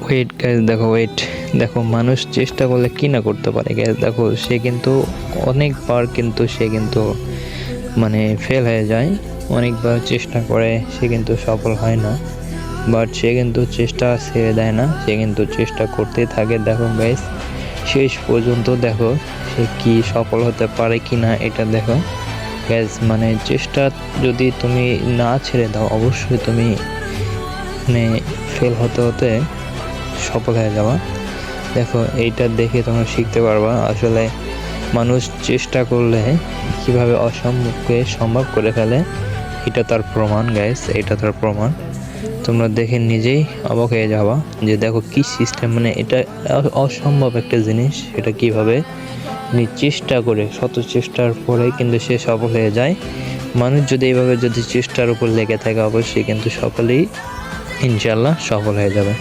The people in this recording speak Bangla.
ওয়েট গ্যাস, দেখো ওয়েট, দেখো মানুষ চেষ্টা করলে কি না করতে পারে গ্যাস। দেখো সে কিন্তু অনেকবার কিন্তু সে কিন্তু মানে ফেল হয়ে যায়, অনেকবার চেষ্টা করে সে কিন্তু সফল হয় না, বাট সে কিন্তু চেষ্টা ছেড়ে দেয় না, সে কিন্তু চেষ্টা করতেই থাকে। দেখো গাইস শেষ পর্যন্ত দেখো সে কি সফল হতে পারে কি না এটা দেখো গ্যাস। মানে চেষ্টা যদি তুমি না ছেড়ে দাও অবশ্যই তুমি মানে ফেল হতে হতে সফল হয়ে যাওয়া। দেখো এইটা দেখে তোমরা শিখতে পারবা আসলে মানুষ চেষ্টা করলে কিভাবে অসম্ভবকে সম্ভব করে ফেলে। এটা তার প্রমাণ গাইস, এটা তার প্রমাণ। তোমরা দেখে নিজেই অবাক হয়ে যাবা যে দেখো কি সিস্টেম, মানে এটা অসম্ভব একটা জিনিস, এটা কিভাবে চেষ্টা করে শত চেষ্টার পরে কিন্তু সে সফল হয়ে যায়। মানুষ যদি এইভাবে যদি চেষ্টার উপর লেগে থাকে অবশ্যই কিন্তু সকলেই ইনশাল্লাহ সফল হয়ে যাবে।